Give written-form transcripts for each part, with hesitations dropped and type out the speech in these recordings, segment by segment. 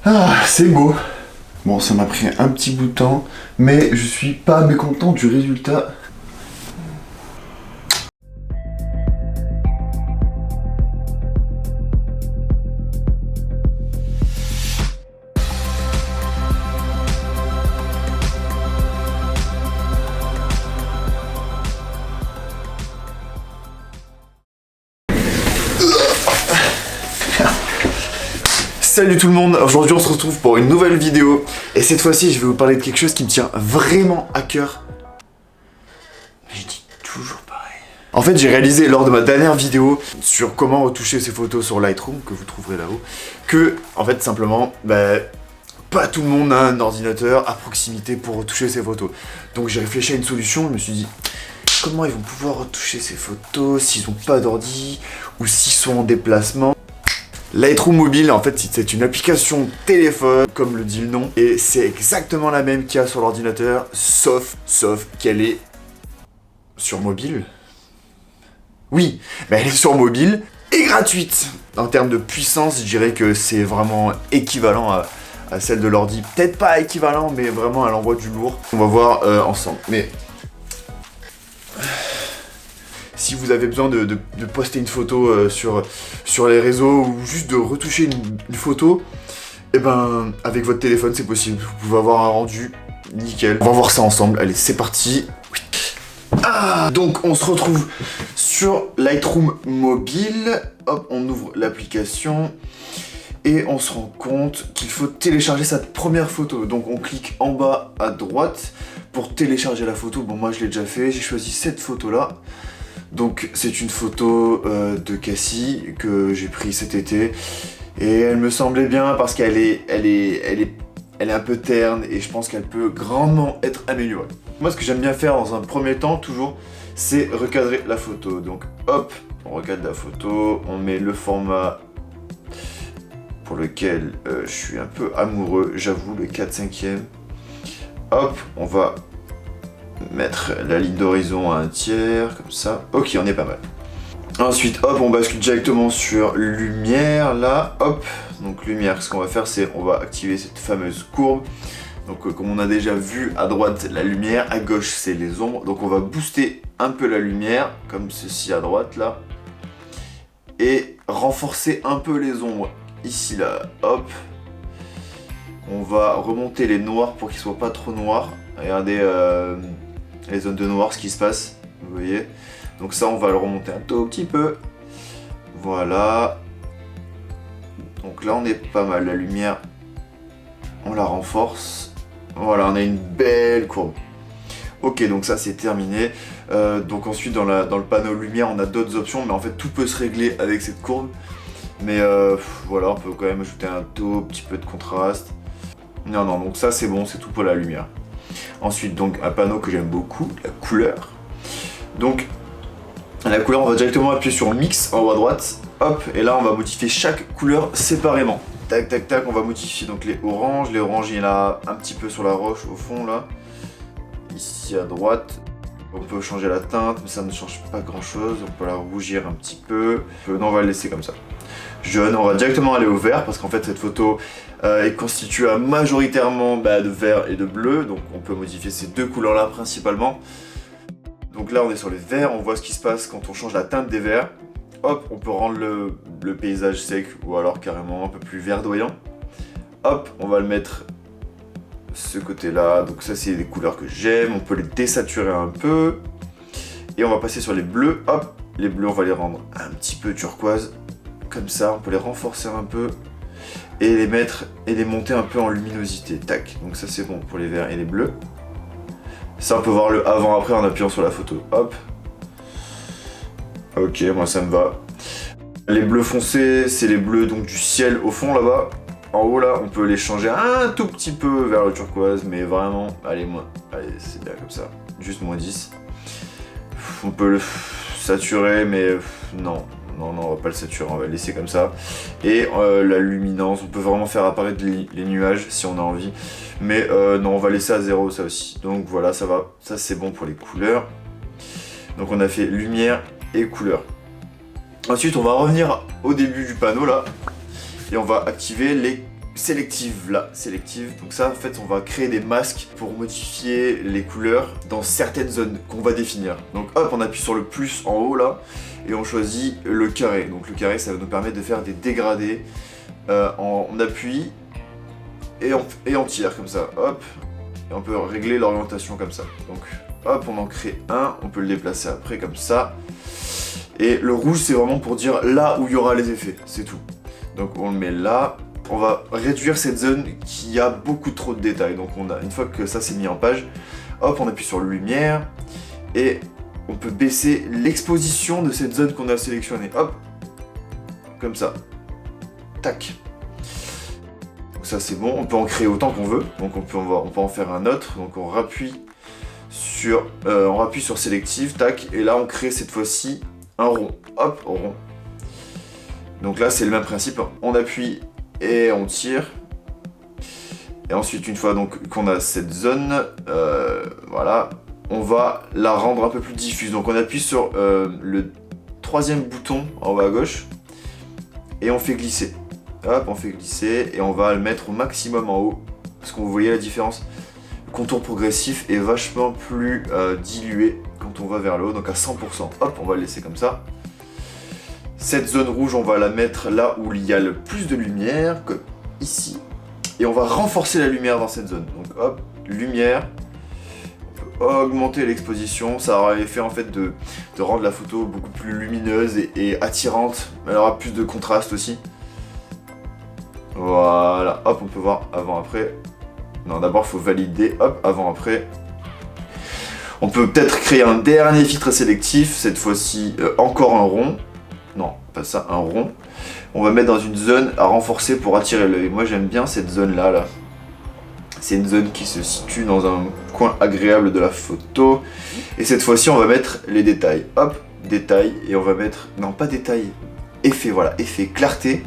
Ah, c'est beau. Bon, ça m'a pris un petit bout de temps, mais je suis pas mécontent du résultat. Salut tout le monde, aujourd'hui on se retrouve pour une nouvelle vidéo et cette fois-ci je vais vous parler de quelque chose qui me tient vraiment à cœur. Je dis toujours pareil. En fait j'ai réalisé lors de ma dernière vidéo sur comment retoucher ses photos sur Lightroom, que vous trouverez là-haut, que en fait simplement, pas tout le monde a un ordinateur à proximité pour retoucher ses photos. Donc j'ai réfléchi à une solution, je me suis dit comment ils vont pouvoir retoucher ses photos s'ils n'ont pas d'ordi ou s'ils sont en déplacement. Lightroom mobile, en fait, c'est une application téléphone, comme le dit le nom, et c'est exactement la même qu'il y a sur l'ordinateur, sauf qu'elle est sur mobile. Oui, mais elle est sur mobile et gratuite. En termes de puissance, je dirais que c'est vraiment équivalent à celle de l'ordi. Peut-être pas équivalent, mais vraiment elle envoie du lourd. On va voir ensemble. Mais si vous avez besoin de poster une photo sur les réseaux ou juste de retoucher une photo, et ben avec votre téléphone c'est possible. Vous pouvez avoir un rendu nickel. On va voir ça ensemble. Allez, c'est parti. Ah, donc on se retrouve sur Lightroom mobile. Hop, on ouvre l'application et on se rend compte qu'il faut télécharger sa première photo. Donc on clique en bas à droite pour télécharger la photo. Bon, moi je l'ai déjà fait. J'ai choisi cette photo là. Donc c'est une photo de Cassie que j'ai pris cet été et elle me semblait bien parce qu'elle est un peu terne et je pense qu'elle peut grandement être améliorée. Moi ce que j'aime bien faire dans un premier temps toujours, c'est recadrer la photo. Donc hop, on recadre la photo, on met le format pour lequel je suis un peu amoureux, j'avoue, le 4/5e. Hop, on va mettre la ligne d'horizon à 1/3, comme ça. Ok, on est pas mal. Ensuite, hop, on bascule directement sur lumière, là, hop. Donc lumière, ce qu'on va faire, c'est on va activer cette fameuse courbe. Donc comme on a déjà vu, à droite, la lumière, à gauche, c'est les ombres. Donc on va booster un peu la lumière, comme ceci à droite, là. Et renforcer un peu les ombres, ici, là, hop. On va remonter les noirs pour qu'ils soient pas trop noirs. Regardez les zones de noir, ce qui se passe, vous voyez. Donc ça, on va le remonter un tout petit peu. Voilà. Donc là, on est pas mal. La lumière, on la renforce. Voilà, on a une belle courbe. Ok, donc ça, c'est terminé. Donc ensuite, dans le panneau lumière, on a d'autres options. Mais en fait, tout peut se régler avec cette courbe. Mais voilà, on peut quand même ajouter un tout petit peu de contraste. Non, donc ça, c'est bon, c'est tout pour la lumière. Ensuite, donc un panneau que j'aime beaucoup, la couleur. Donc la couleur, on va directement appuyer sur mix en haut à droite. Hop, et là on va modifier chaque couleur séparément. Tac, tac, tac, on va modifier donc les oranges. Les oranges, il y en a un petit peu sur la roche au fond là. Ici à droite. On peut changer la teinte, mais ça ne change pas grand chose. On peut la rougir un petit peu. Non, on va le laisser comme ça. Jaune, on va directement aller au vert parce qu'en fait cette photo est constituée majoritairement de vert et de bleu, donc on peut modifier ces deux couleurs là principalement. Donc là on est sur les verts, on voit ce qui se passe quand on change la teinte des verts. Hop, on peut rendre le paysage sec ou alors carrément un peu plus verdoyant. Hop, on va le mettre ce côté là, donc ça c'est des couleurs que j'aime, on peut les désaturer un peu. Et on va passer sur les bleus, hop, les bleus on va les rendre un petit peu turquoise. Comme ça, on peut les renforcer un peu et les mettre et les monter un peu en luminosité. Tac, donc ça c'est bon pour les verts et les bleus. Ça on peut voir le avant-après en appuyant sur la photo. Hop. Ok, moi ça me va. Les bleus foncés, c'est les bleus donc du ciel au fond là-bas. En haut là, on peut les changer un tout petit peu vers le turquoise, mais vraiment, allez, c'est bien comme ça. Juste -10. On peut le saturer, mais non, on va pas le saturer, on va le laisser comme ça. Et la luminance, on peut vraiment faire apparaître les nuages si on a envie. Mais non, on va laisser à 0 ça aussi. Donc voilà, ça va, ça c'est bon pour les couleurs. Donc on a fait lumière et couleur. Ensuite, on va revenir au début du panneau là. Et on va activer sélective là, sélective. Donc ça en fait on va créer des masques pour modifier les couleurs dans certaines zones qu'on va définir. Donc hop, on appuie sur le plus en haut là et on choisit le carré. Donc le carré ça va nous permettre de faire des dégradés. On appuie et on tire comme ça, hop, et on peut régler l'orientation comme ça. Donc hop, on en crée un, on peut le déplacer après comme ça. Et le rouge c'est vraiment pour dire là où il y aura les effets, c'est tout. Donc on le met là. On va réduire cette zone qui a beaucoup trop de détails. Donc une fois que ça c'est mis en page, hop, on appuie sur lumière et on peut baisser l'exposition de cette zone qu'on a sélectionnée. Hop, comme ça. Tac. Donc ça c'est bon, on peut en créer autant qu'on veut. Donc on peut en faire un autre. Donc on rappuie sur sélective, tac, et là on crée cette fois-ci un rond. Hop, rond. Donc là c'est le même principe. On appuie et on tire. Et ensuite, une fois donc qu'on a cette zone, voilà, on va la rendre un peu plus diffuse. Donc on appuie sur le troisième bouton en haut à gauche et on fait glisser. Hop, on fait glisser et on va le mettre au maximum en haut. Parce que vous voyez la différence. Le contour progressif est vachement plus dilué quand on va vers le haut, donc à 100%. Hop, on va le laisser comme ça. Cette zone rouge, on va la mettre là où il y a le plus de lumière, comme ici. Et on va renforcer la lumière dans cette zone. Donc hop, lumière. On peut augmenter l'exposition. Ça aura l'effet en fait de rendre la photo beaucoup plus lumineuse et attirante. Elle aura plus de contraste aussi. Voilà, hop, on peut voir avant-après. Non, d'abord, il faut valider. Hop, avant-après. On peut peut-être créer un dernier filtre sélectif. Cette fois-ci, encore un rond. Non, pas ça, un rond. On va mettre dans une zone à renforcer pour attirer l'œil. Moi j'aime bien cette zone là. C'est une zone qui se situe dans un coin agréable de la photo. Et cette fois-ci on va mettre les détails. Hop, détails. Et on va mettre, non pas détails, effet, voilà, effet clarté.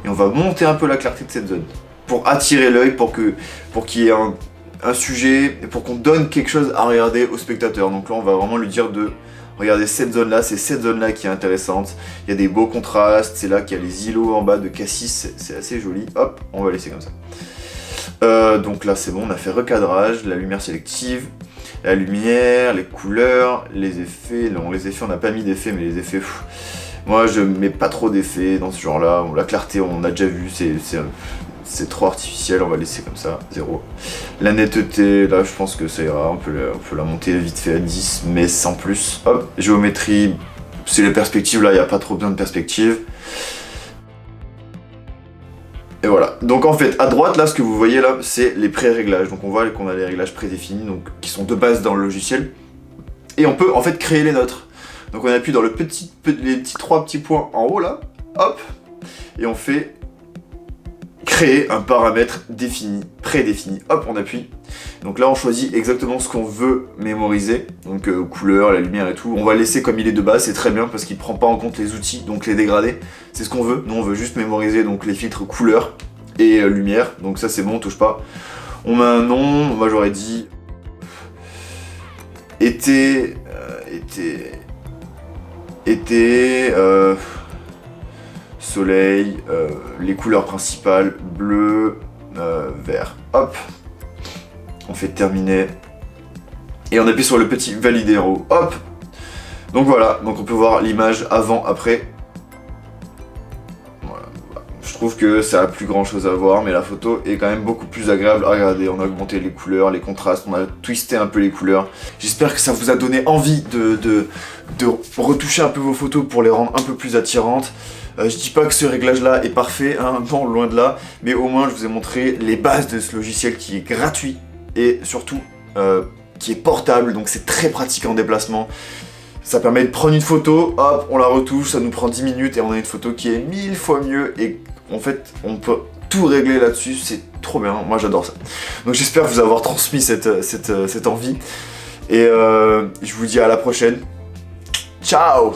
Et on va monter un peu la clarté de cette zone. Pour attirer l'œil, pour qu'il y ait un sujet, et pour qu'on donne quelque chose à regarder au spectateur. Donc là on va vraiment lui dire de... Regardez cette zone là, c'est cette zone là qui est intéressante. Il y a des beaux contrastes, c'est là qu'il y a les îlots en bas de Cassis, c'est assez joli. Hop, on va laisser comme ça. Donc là c'est bon, on a fait recadrage, la lumière sélective, la lumière, les couleurs, les effets. Non, les effets on n'a pas mis d'effets, mais les effets, moi je mets pas trop d'effets dans ce genre là. Bon, la clarté on a déjà vu, c'est trop artificiel, on va laisser comme ça, 0. La netteté, là je pense que ça ira, on peut la monter vite fait à 10, mais sans plus. Hop, géométrie, c'est les perspectives, là il n'y a pas trop besoin de perspectives. Et voilà, donc en fait, à droite, là ce que vous voyez là, c'est les pré-réglages. Donc on voit qu'on a les réglages prédéfinis, donc qui sont de base dans le logiciel. Et on peut en fait créer les nôtres. Donc on appuie dans les trois petits points en haut là, hop, et on fait... créer un paramètre défini, prédéfini. Hop, on appuie. Donc là, on choisit exactement ce qu'on veut mémoriser. Donc couleur, la lumière et tout. On va laisser comme il est de base, c'est très bien parce qu'il prend pas en compte les outils, donc les dégradés. C'est ce qu'on veut. Nous, on veut juste mémoriser donc les filtres couleur et lumière. Donc ça, c'est bon, on touche pas. On met un nom. Moi, j'aurais dit été, soleil, les couleurs principales, bleu, vert. Hop, on fait terminer. Et on appuie sur le petit valider en haut. Hop. Donc voilà, donc on peut voir l'image avant, après. Voilà. Je trouve que ça a plus grand chose à voir, mais la photo est quand même beaucoup plus agréable à regarder. On a augmenté les couleurs, les contrastes, on a twisté un peu les couleurs. J'espère que ça vous a donné envie de retoucher un peu vos photos pour les rendre un peu plus attirantes. Je dis pas que ce réglage là est parfait, hein, non, loin de là, mais au moins je vous ai montré les bases de ce logiciel qui est gratuit et surtout qui est portable, donc c'est très pratique en déplacement. Ça permet de prendre une photo, hop, on la retouche, ça nous prend 10 minutes et on a une photo qui est 1000 fois mieux et en fait on peut tout régler là-dessus, c'est trop bien, moi j'adore ça. Donc j'espère vous avoir transmis cette envie et je vous dis à la prochaine. Ciao!